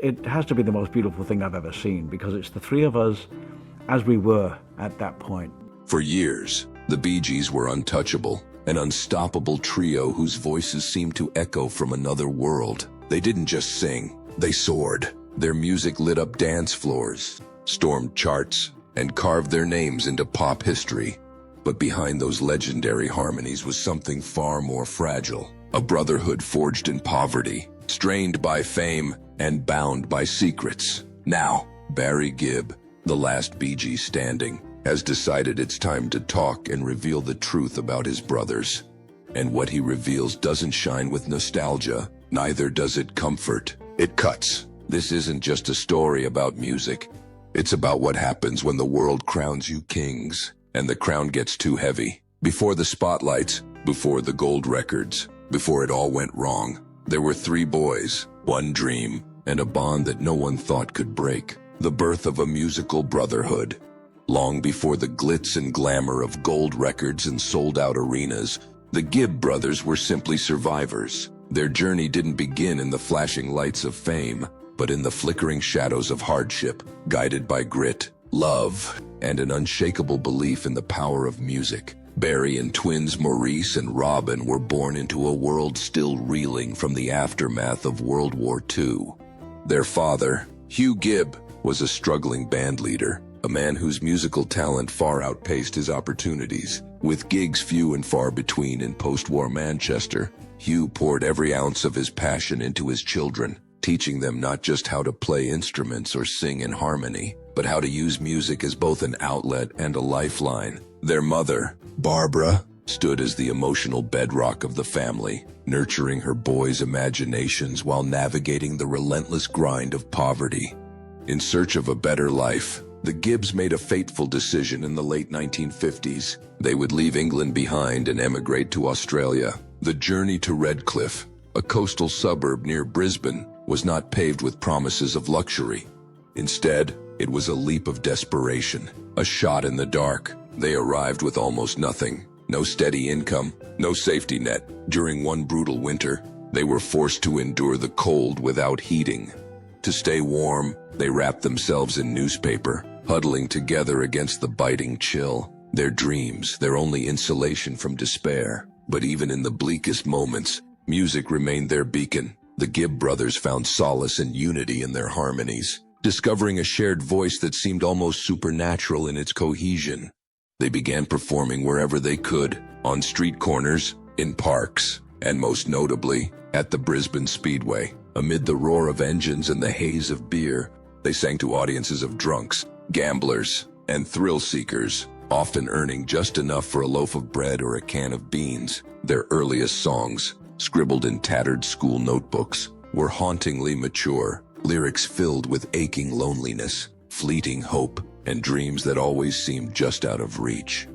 it has to be the most beautiful thing I've ever seen, because it's the three of us as we were at that point. For years, the Bee Gees were untouchable, an unstoppable trio whose voices seemed to echo from another world. They didn't just sing, they soared. Their music lit up dance floors, stormed charts, and carved their names into pop history. But behind those legendary harmonies was something far more fragile. A brotherhood forged in poverty, strained by fame, and bound by secrets. Now, Barry Gibb, the last Bee Gee standing, has decided it's time to talk and reveal the truth about his brothers. And what he reveals doesn't shine with nostalgia, neither does it comfort. It cuts. This isn't just a story about music. It's about what happens when the world crowns you kings, and the crown gets too heavy. Before the spotlights, before the gold records, before it all went wrong, there were three boys, one dream, and a bond that no one thought could break. The birth of a musical brotherhood. Long before the glitz and glamour of gold records and sold-out arenas, the Gibb brothers were simply survivors. Their journey didn't begin in the flashing lights of fame, but in the flickering shadows of hardship, guided by grit, love, and an unshakable belief in the power of music. Barry and twins Maurice and Robin were born into a world still reeling from the aftermath of World War II. Their father, Hugh Gibb, was a struggling band leader, a man whose musical talent far outpaced his opportunities. With gigs few and far between in post-war Manchester, Hugh poured every ounce of his passion into his children, teaching them not just how to play instruments or sing in harmony, but how to use music as both an outlet and a lifeline. Their mother, Barbara, stood as the emotional bedrock of the family, nurturing her boys' imaginations while navigating the relentless grind of poverty. In search of a better life, the Gibbs made a fateful decision in the late 1950s. They would leave England behind and emigrate to Australia. The journey to Redcliffe, a coastal suburb near Brisbane, was not paved with promises of luxury. Instead, it was a leap of desperation, a shot in the dark. They arrived with almost nothing, no steady income, no safety net. During one brutal winter, they were forced to endure the cold without heating. To stay warm, they wrapped themselves in newspaper, huddling together against the biting chill. Their dreams, their only insulation from despair. But even in the bleakest moments, music remained their beacon. The Gibb brothers found solace and unity in their harmonies, discovering a shared voice that seemed almost supernatural in its cohesion. They began performing wherever they could, on street corners, in parks, and most notably, at the Brisbane Speedway. Amid the roar of engines and the haze of beer, they sang to audiences of drunks, gamblers, and thrill-seekers, often earning just enough for a loaf of bread or a can of beans. Their earliest songs, scribbled in tattered school notebooks, were hauntingly mature, lyrics filled with aching loneliness, fleeting hope, and dreams that always seemed just out of reach.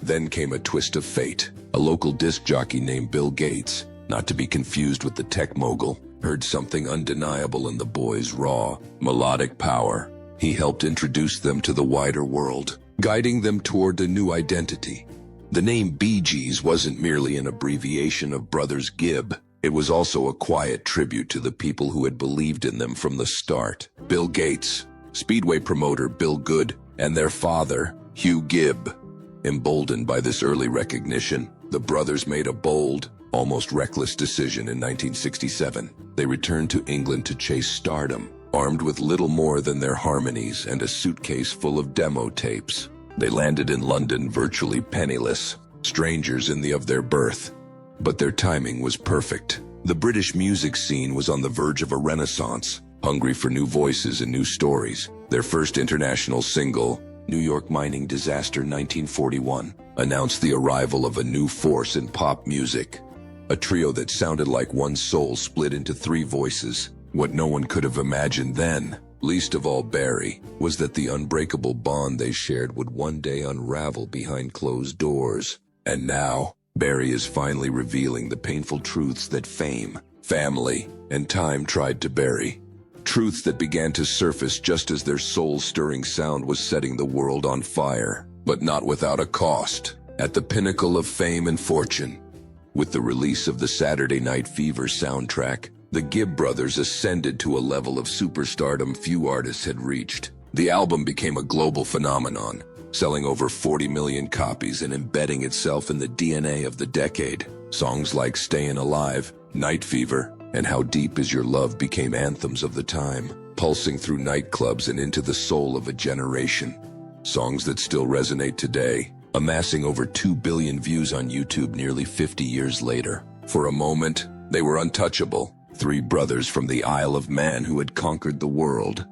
Then came a twist of fate. A local disc jockey named Bill Gates, not to be confused with the tech mogul, heard something undeniable in the boys' raw, melodic power. He helped introduce them to the wider world, guiding them toward a new identity. The name Bee Gees wasn't merely an abbreviation of Brothers Gibb. It was also a quiet tribute to the people who had believed in them from the start. Bill Gates, Speedway promoter Bill Good, and their father, Hugh Gibb. Emboldened by this early recognition, the brothers made a bold, almost reckless decision in 1967. They returned to England to chase stardom, armed with little more than their harmonies and a suitcase full of demo tapes. They landed in London virtually penniless, strangers in the of their birth. But their timing was perfect. The British music scene was on the verge of a renaissance, hungry for new voices and new stories. Their first international single, New York Mining Disaster 1941, announced the arrival of a new force in pop music. A trio that sounded like one soul split into three voices. What no one could have imagined then, least of all Barry, was that the unbreakable bond they shared would one day unravel behind closed doors. And now, Barry is finally revealing the painful truths that fame, family, and time tried to bury. Truths that began to surface just as their soul-stirring sound was setting the world on fire, but not without a cost. At the pinnacle of fame and fortune, with the release of the Saturday Night Fever soundtrack, The Gibb brothers ascended to a level of superstardom few artists had reached. The album became a global phenomenon, selling over 40 million copies and embedding itself in the DNA of the decade. Songs like Stayin' Alive, Night Fever, and How Deep Is Your Love became anthems of the time, pulsing through nightclubs and into the soul of a generation. Songs that still resonate today, amassing over 2 billion views on YouTube nearly 50 years later. For a moment, they were untouchable, three brothers from the Isle of Man who had conquered the world.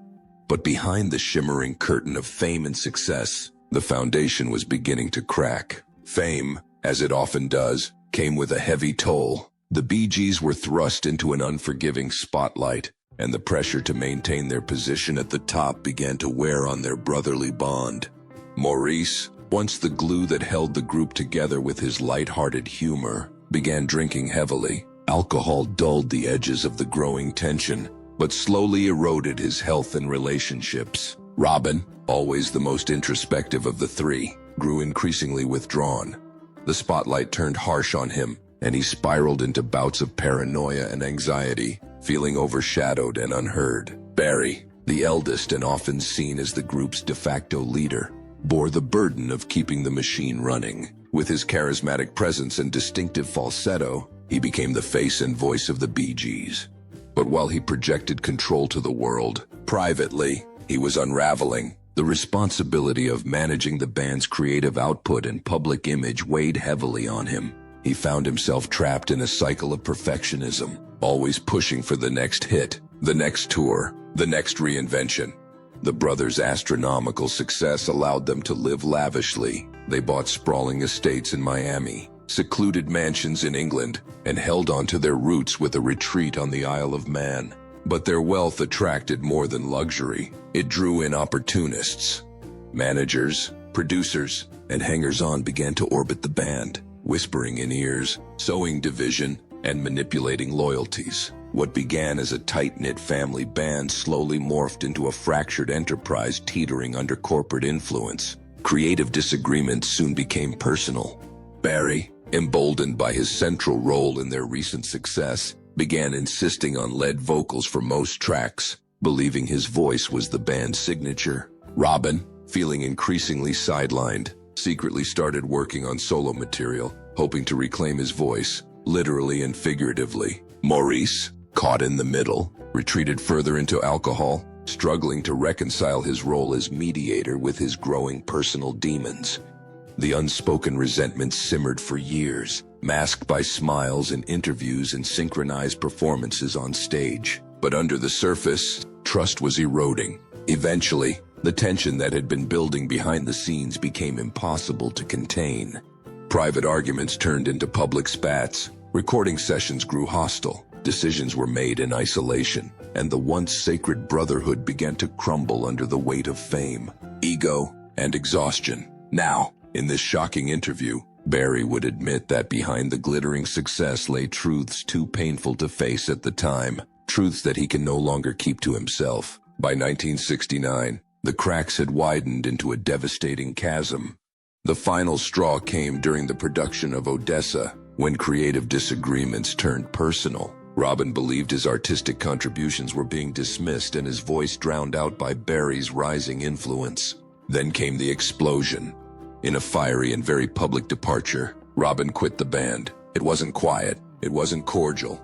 But behind the shimmering curtain of fame and success, the foundation was beginning to crack. Fame, as it often does, came with a heavy toll. The Bee Gees were thrust into an unforgiving spotlight, and the pressure to maintain their position at the top began to wear on their brotherly bond. Maurice, once the glue that held the group together with his light-hearted humor, began drinking heavily. Alcohol dulled the edges of the growing tension, but slowly eroded his health and relationships. Robin, always the most introspective of the three, grew increasingly withdrawn. The spotlight turned harsh on him, and he spiraled into bouts of paranoia and anxiety, feeling overshadowed and unheard. Barry, the eldest and often seen as the group's de facto leader, bore the burden of keeping the machine running. With his charismatic presence and distinctive falsetto, he became the face and voice of the Bee Gees. But while he projected control to the world, privately, he was unraveling. The responsibility of managing the band's creative output and public image weighed heavily on him. He found himself trapped in a cycle of perfectionism, always pushing for the next hit, the next tour, the next reinvention. The brothers' astronomical success allowed them to live lavishly. They bought sprawling estates in Miami, secluded mansions in England, and held on to their roots with a retreat on the Isle of Man. But their wealth attracted more than luxury. It drew in opportunists. Managers, producers, and hangers-on began to orbit the band, whispering in ears, sowing division, and manipulating loyalties. What began as a tight-knit family band slowly morphed into a fractured enterprise teetering under corporate influence. Creative disagreements soon became personal. Barry, emboldened by his central role in their recent success, began insisting on lead vocals for most tracks, believing his voice was the band's signature. Robin, feeling increasingly sidelined, secretly started working on solo material, hoping to reclaim his voice, literally and figuratively. Maurice, caught in the middle, retreated further into alcohol, struggling to reconcile his role as mediator with his growing personal demons. The unspoken resentment simmered for years, masked by smiles in interviews and synchronized performances on stage. But under the surface, trust was eroding. Eventually, the tension that had been building behind the scenes became impossible to contain. Private arguments turned into public spats, recording sessions grew hostile, decisions were made in isolation, and the once sacred brotherhood began to crumble under the weight of fame, ego, and exhaustion. Now, in this shocking interview, Barry would admit that behind the glittering success lay truths too painful to face at the time, truths that he can no longer keep to himself. By 1969, the cracks had widened into a devastating chasm. The final straw came during the production of Odessa, when creative disagreements turned personal. Robin believed his artistic contributions were being dismissed and his voice drowned out by Barry's rising influence. Then came the explosion. In a fiery and very public departure, Robin quit the band. It wasn't quiet. It wasn't cordial.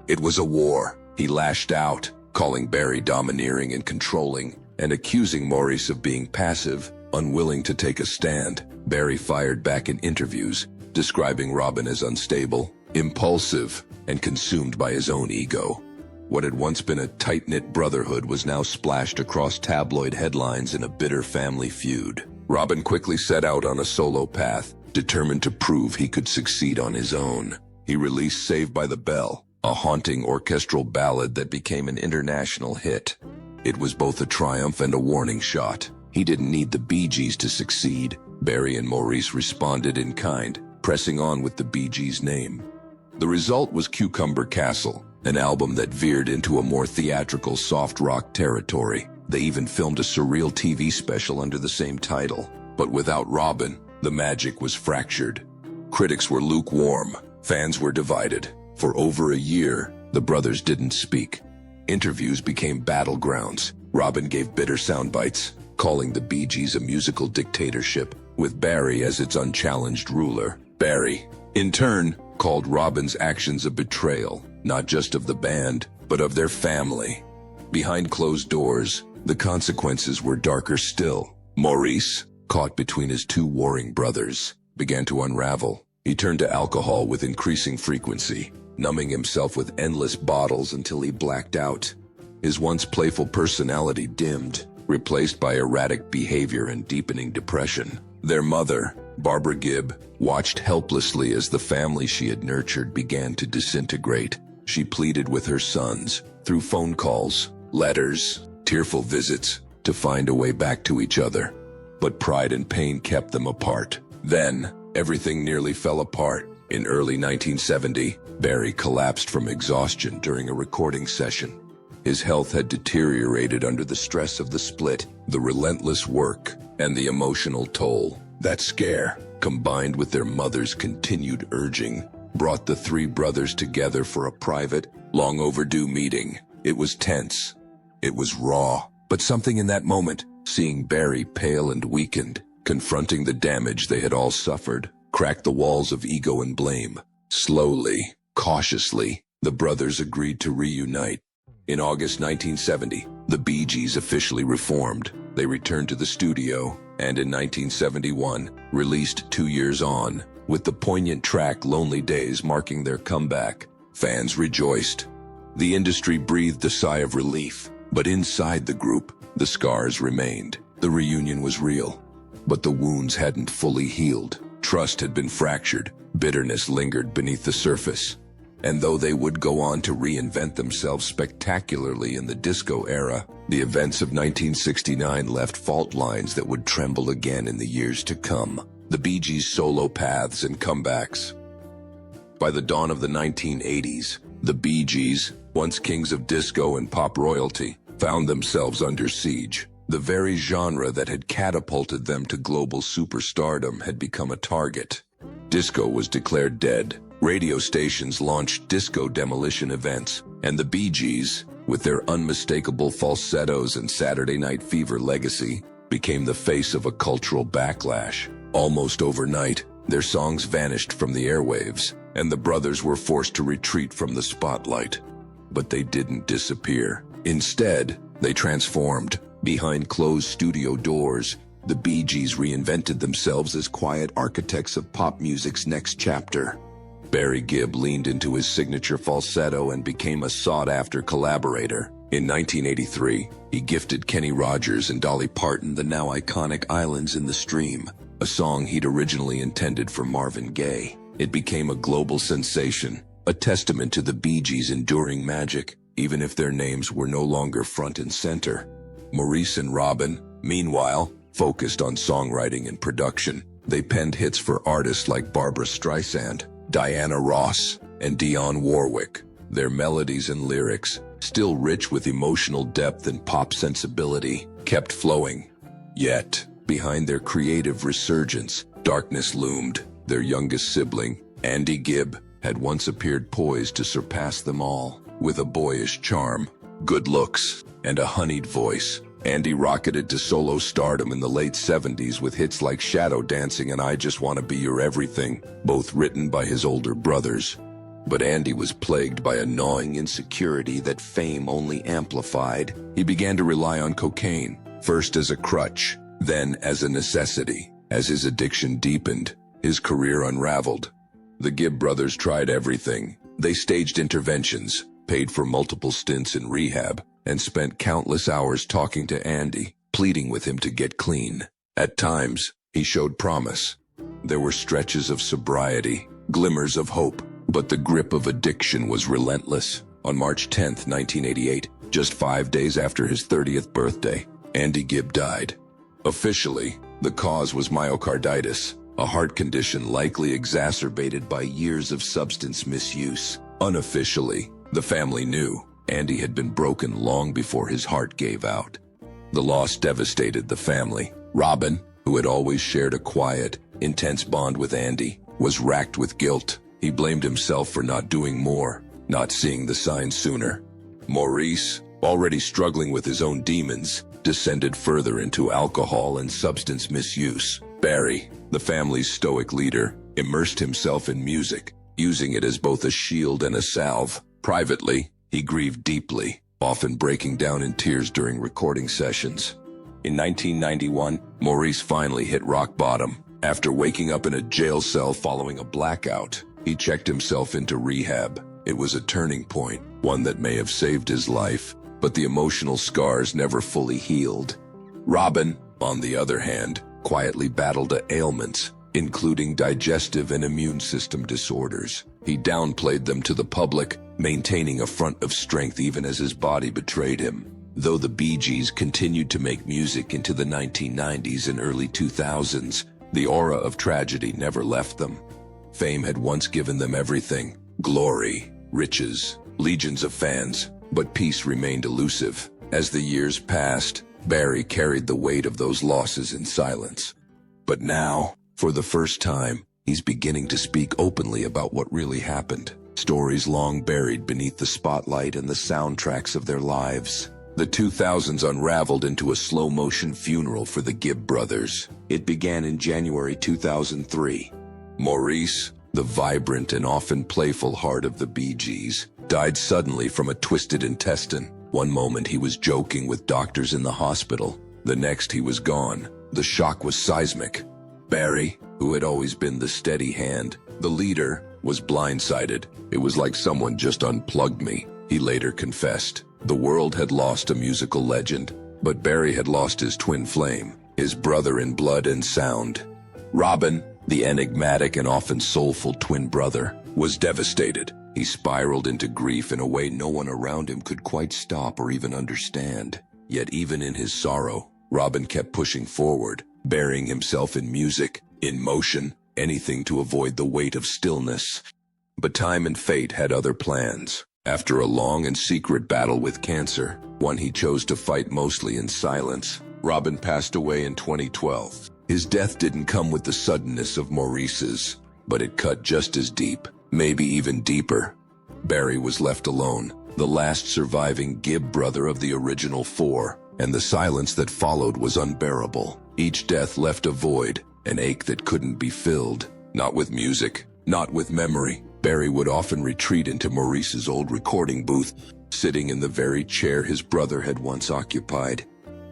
It was a war. He lashed out, calling Barry domineering and controlling, and accusing Maurice of being passive, unwilling to take a stand. Barry fired back in interviews, describing Robin as unstable, impulsive, and consumed by his own ego. What had once been a tight-knit brotherhood was now splashed across tabloid headlines in a bitter family feud. Robin quickly set out on a solo path, determined to prove he could succeed on his own. He released Saved by the Bell, a haunting orchestral ballad that became an international hit. It was both a triumph and a warning shot. He didn't need the Bee Gees to succeed. Barry and Maurice responded in kind, pressing on with the Bee Gees' name. The result was Cucumber Castle, an album that veered into a more theatrical soft rock territory. They even filmed a surreal TV special under the same title. But without Robin, the magic was fractured. Critics were lukewarm. Fans were divided. For over a year, The brothers didn't speak. Interviews became battlegrounds. Robin gave bitter sound bites, calling the Bee Gees a musical dictatorship, with Barry as its unchallenged ruler. Barry, in turn, called Robin's actions a betrayal, not just of the band, but of their family. Behind closed doors, the consequences were darker still. Maurice, caught between his two warring brothers, began to unravel. He turned to alcohol with increasing frequency, numbing himself with endless bottles until he blacked out. His once playful personality dimmed, replaced by erratic behavior and deepening depression. Their mother, Barbara Gibb, watched helplessly as the family she had nurtured began to disintegrate. She pleaded with her sons, through phone calls, letters, tearful visits, to find a way back to each other. But pride and pain kept them apart. Then, everything nearly fell apart. In early 1970, Barry collapsed from exhaustion during a recording session. His health had deteriorated under the stress of the split, the relentless work, and the emotional toll. That scare, combined with their mother's continued urging, brought the three brothers together for a private, long-overdue meeting. It was tense. It was raw. But something in that moment, seeing Barry pale and weakened, confronting the damage they had all suffered, cracked the walls of ego and blame. Slowly, cautiously, the brothers agreed to reunite. In August 1970, the Bee Gees officially reformed. They returned to the studio, and in 1971, released 2 years on, with the poignant track Lonely Days marking their comeback. Fans rejoiced. The industry breathed a sigh of relief, but inside the group, the scars remained. The reunion was real, but the wounds hadn't fully healed. Trust had been fractured, bitterness lingered beneath the surface. And though they would go on to reinvent themselves spectacularly in the disco era, the events of 1969 left fault lines that would tremble again in the years to come. The Bee Gees' solo paths and comebacks. By the dawn of the 1980s, the Bee Gees, once kings of disco and pop royalty, found themselves under siege. The very genre that had catapulted them to global superstardom had become a target. Disco was declared dead. Radio stations launched disco demolition events, and the Bee Gees, with their unmistakable falsettos and Saturday Night Fever legacy, became the face of a cultural backlash. Almost overnight, their songs vanished from the airwaves, and the brothers were forced to retreat from the spotlight. But they didn't disappear. Instead, they transformed. Behind closed studio doors, the Bee Gees reinvented themselves as quiet architects of pop music's next chapter. Barry Gibb leaned into his signature falsetto and became a sought-after collaborator. In 1983, he gifted Kenny Rogers and Dolly Parton the now iconic Islands in the Stream, a song he'd originally intended for Marvin Gaye. It became a global sensation, a testament to the Bee Gees' enduring magic, even if their names were no longer front and center. Maurice and Robin, meanwhile, focused on songwriting and production. They penned hits for artists like Barbra Streisand, Diana Ross, and Dionne Warwick. Their melodies and lyrics, still rich with emotional depth and pop sensibility, kept flowing. Yet, behind their creative resurgence, darkness loomed. Their youngest sibling, Andy Gibb, had once appeared poised to surpass them all. With a boyish charm, good looks, and a honeyed voice, Andy rocketed to solo stardom in the late 70s with hits like Shadow Dancing and I Just Wanna Be Your Everything, both written by his older brothers. But Andy was plagued by a gnawing insecurity that fame only amplified. He began to rely on cocaine, first as a crutch, then as a necessity. As his addiction deepened, his career unraveled. The Gibb brothers tried everything. They staged interventions, paid for multiple stints in rehab, and spent countless hours talking to Andy, pleading with him to get clean. At times, he showed promise. There were stretches of sobriety, glimmers of hope, but the grip of addiction was relentless. On March 10, 1988, just 5 days after his 30th birthday, Andy Gibb died. Officially, the cause was myocarditis, a heart condition likely exacerbated by years of substance misuse. Unofficially, the family knew Andy had been broken long before his heart gave out. The loss devastated the family. Robin, who had always shared a quiet, intense bond with Andy, was racked with guilt. He blamed himself for not doing more, not seeing the signs sooner. Maurice, already struggling with his own demons, descended further into alcohol and substance misuse. Barry, the family's stoic leader, immersed himself in music, using it as both a shield and a salve. Privately, he grieved deeply, often breaking down in tears during recording sessions. In 1991, Maurice finally hit rock bottom. After waking up in a jail cell following a blackout, he checked himself into rehab. It was a turning point, one that may have saved his life, but the emotional scars never fully healed. Robin, on the other hand, quietly battled ailments, including digestive and immune system disorders. He downplayed them to the public, maintaining a front of strength even as his body betrayed him. Though the Bee Gees continued to make music into the 1990s and early 2000s, the aura of tragedy never left them. Fame had once given them everything: glory, riches, legions of fans, but peace remained elusive. As the years passed, Barry carried the weight of those losses in silence. But now, for the first time, he's beginning to speak openly about what really happened. Stories long buried beneath the spotlight and the soundtracks of their lives. The 2000s unraveled into a slow-motion funeral for the Gibb brothers. It began in January 2003. Maurice, the vibrant and often playful heart of the Bee Gees, died suddenly from a twisted intestine. One moment he was joking with doctors in the hospital. The next he was gone. The shock was seismic. Barry, who had always been the steady hand, the leader, was blindsided. It was like someone just unplugged me, he later confessed. The world had lost a musical legend, but Barry had lost his twin flame, his brother in blood and sound. Robin, the enigmatic and often soulful twin brother, was devastated. He spiraled into grief in a way no one around him could quite stop or even understand. Yet even in his sorrow, Robin kept pushing forward, burying himself in music, in motion, anything to avoid the weight of stillness. But time and fate had other plans. After a long and secret battle with cancer, one he chose to fight mostly in silence, Robin passed away in 2012. His death didn't come with the suddenness of Maurice's, but it cut just as deep, maybe even deeper. Barry was left alone, the last surviving Gibb brother of the original four, and the silence that followed was unbearable. Each death left a void, an ache that couldn't be filled. Not with music, not with memory. Barry would often retreat into Maurice's old recording booth, sitting in the very chair his brother had once occupied.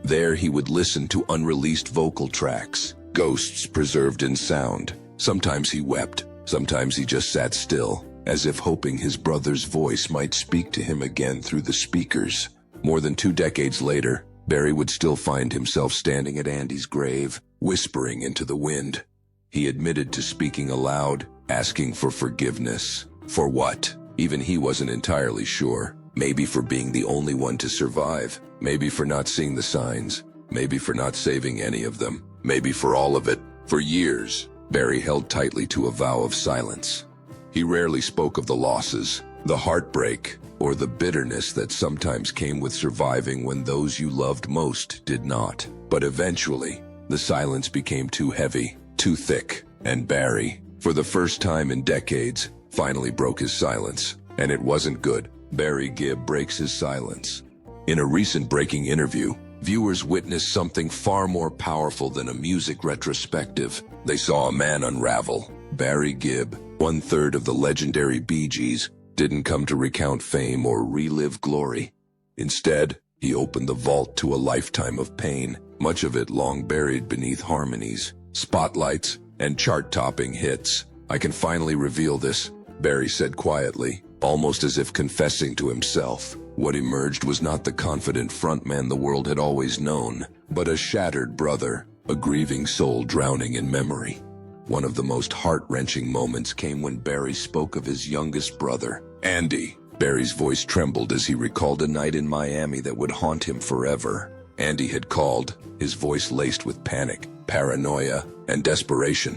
There he would listen to unreleased vocal tracks, ghosts preserved in sound. Sometimes he wept, sometimes he just sat still, as if hoping his brother's voice might speak to him again through the speakers. More than 2 decades later, Barry would still find himself standing at Andy's grave, whispering into the wind. He admitted to speaking aloud, asking for forgiveness. For what? Even he wasn't entirely sure. Maybe for being the only one to survive. Maybe for not seeing the signs. Maybe for not saving any of them. Maybe for all of it. For years, Barry held tightly to a vow of silence. He rarely spoke of the losses, the heartbreak, or the bitterness that sometimes came with surviving when those you loved most did not. But eventually, the silence became too heavy, too thick, and Barry, for the first time in decades, finally broke his silence. And it wasn't good. Barry Gibb breaks his silence. In a recent breaking interview, viewers witnessed something far more powerful than a music retrospective. They saw a man unravel. Barry Gibb, 1/3 of the legendary Bee Gees, didn't come to recount fame or relive glory. Instead, he opened the vault to a lifetime of pain, much of it long buried beneath harmonies, spotlights, and chart-topping hits. "I can finally reveal this," Barry said quietly, almost as if confessing to himself. What emerged was not the confident frontman the world had always known, but a shattered brother, a grieving soul drowning in memory. One of the most heart-wrenching moments came when Barry spoke of his youngest brother, Andy. Barry's voice trembled as he recalled a night in Miami that would haunt him forever. Andy had called, his voice laced with panic, paranoia, and desperation.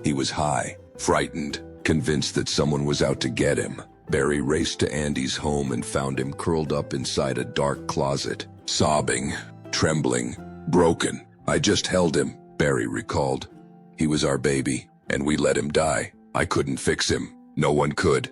He was high, frightened, convinced that someone was out to get him. Barry raced to Andy's home and found him curled up inside a dark closet, sobbing, trembling, broken. "I just held him," Barry recalled. "He was our baby, and we let him die. I couldn't fix him. No one could."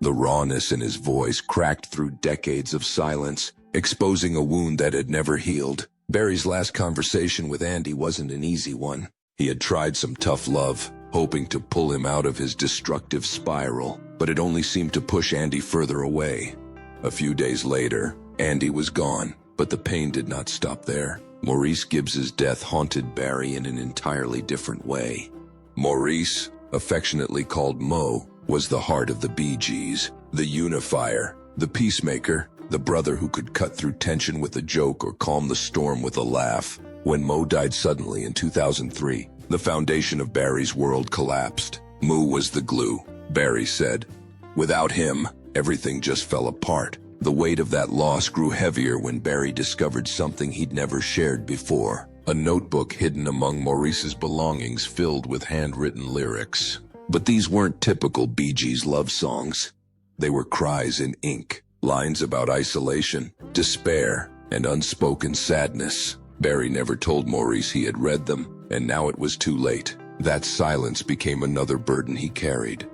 The rawness in his voice cracked through decades of silence, exposing a wound that had never healed. Barry's last conversation with Andy wasn't an easy one. He had tried some tough love, hoping to pull him out of his destructive spiral, but it only seemed to push Andy further away. A few days later, Andy was gone, but the pain did not stop there. Maurice Gibbs's death haunted Barry in an entirely different way. Maurice, affectionately called Mo, was the heart of the Bee Gees, the unifier, the peacemaker, the brother who could cut through tension with a joke or calm the storm with a laugh. When Mo died suddenly in 2003, the foundation of Barry's world collapsed. Mo was the glue, Barry said. Without him, everything just fell apart. The weight of that loss grew heavier when Barry discovered something he'd never shared before. A notebook hidden among Maurice's belongings filled with handwritten lyrics. But these weren't typical Bee Gees love songs. They were cries in ink, lines about isolation, despair, and unspoken sadness. Barry never told Maurice he had read them, and now it was too late. That silence became another burden he carried.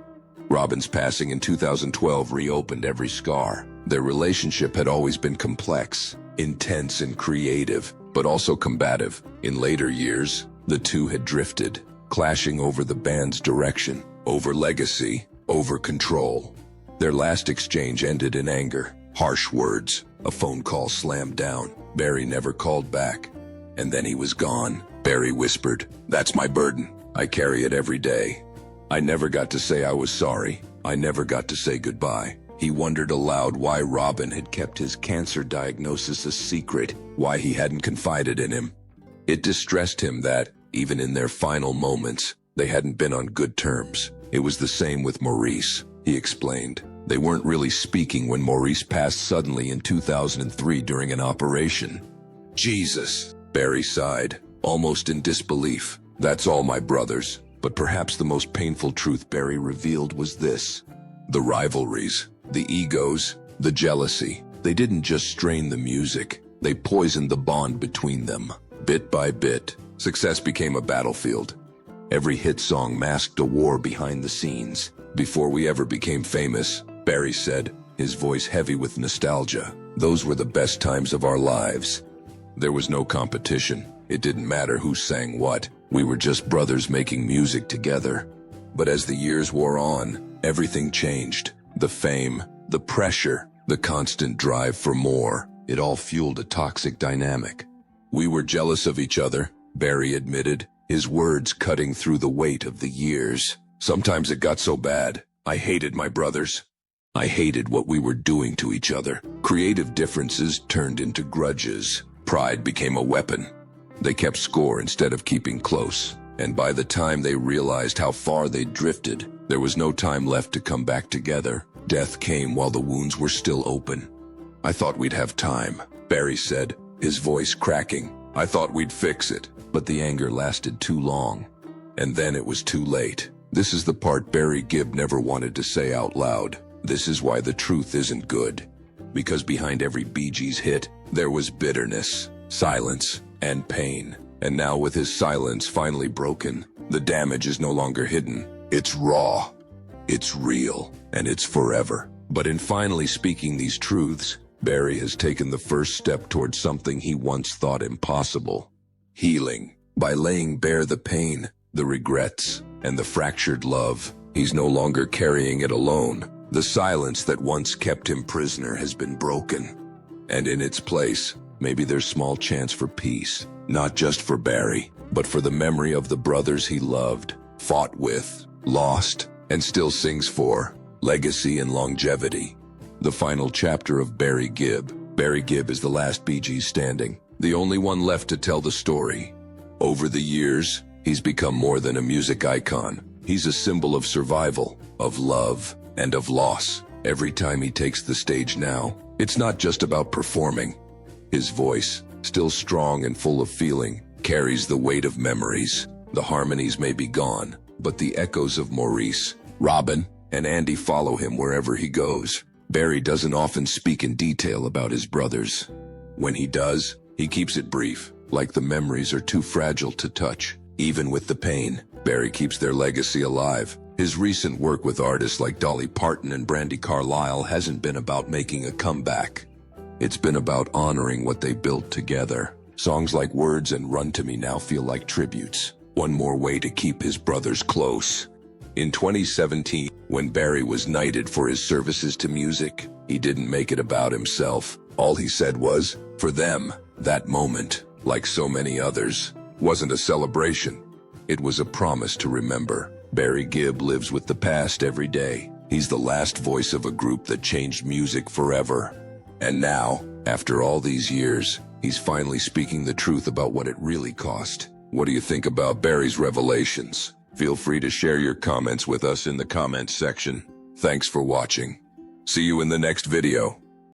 Robin's passing in 2012 reopened every scar. Their relationship had always been complex, intense and creative, but also combative. In later years, the two had drifted, clashing over the band's direction, over legacy, over control. Their last exchange ended in anger, harsh words, a phone call slammed down. Barry never called back. And then he was gone. Barry whispered, "That's my burden. I carry it every day." I never got to say I was sorry. I never got to say goodbye. He wondered aloud why Robin had kept his cancer diagnosis a secret, why he hadn't confided in him. It distressed him that, even in their final moments, they hadn't been on good terms. It was the same with Maurice, he explained. They weren't really speaking when Maurice passed suddenly in 2003 during an operation. Jesus, Barry sighed, almost in disbelief. That's all my brothers. But perhaps the most painful truth Barry revealed was this. The rivalries, the egos, the jealousy, they didn't just strain the music, they poisoned the bond between them. Bit by bit, success became a battlefield. Every hit song masked a war behind the scenes. Before we ever became famous, Barry said, his voice heavy with nostalgia, those were the best times of our lives. There was no competition. It didn't matter who sang what. We were just brothers making music together. But as the years wore on, everything changed. The fame, the pressure, the constant drive for more. It all fueled a toxic dynamic. We were jealous of each other, Barry admitted, his words cutting through the weight of the years. Sometimes it got so bad, I hated my brothers. I hated what we were doing to each other. Creative differences turned into grudges. Pride became a weapon. They kept score instead of keeping close. And by the time they realized how far they'd drifted, there was no time left to come back together. Death came while the wounds were still open. I thought we'd have time, Barry said, his voice cracking. I thought we'd fix it, but the anger lasted too long. And then it was too late. This is the part Barry Gibb never wanted to say out loud. This is why the truth isn't good. Because behind every Bee Gees hit, there was bitterness, silence, and pain. And now with his silence finally broken, the damage is no longer hidden. It's raw, it's real, and it's forever. But in finally speaking these truths, Barry has taken the first step towards something he once thought impossible. Healing. By laying bare the pain, the regrets, and the fractured love, he's no longer carrying it alone. The silence that once kept him prisoner has been broken. And in its place, maybe there's small chance for peace. Not just for Barry, but for the memory of the brothers he loved, fought with, lost, and still sings for. Legacy and longevity. The final chapter of Barry Gibb. Barry Gibb is the last Bee Gees standing, the only one left to tell the story. Over the years, he's become more than a music icon. He's a symbol of survival, of love, and of loss. Every time he takes the stage now, it's not just about performing. His voice, still strong and full of feeling, carries the weight of memories. The harmonies may be gone, but the echoes of Maurice, Robin, and Andy follow him wherever he goes. Barry doesn't often speak in detail about his brothers. When he does, he keeps it brief, like the memories are too fragile to touch. Even with the pain, Barry keeps their legacy alive. His recent work with artists like Dolly Parton and Brandi Carlile hasn't been about making a comeback. It's been about honoring what they built together. Songs like Words and Run to Me now feel like tributes, one more way to keep his brothers close. In 2017, when Barry was knighted for his services to music, he didn't make it about himself. All he said was, for them, that moment, like so many others, wasn't a celebration. It was a promise to remember. Barry Gibb lives with the past every day. He's the last voice of a group that changed music forever. And now, after all these years, he's finally speaking the truth about what it really cost. What do you think about Barry's revelations? Feel free to share your comments with us in the comments section. Thanks for watching. See you in the next video.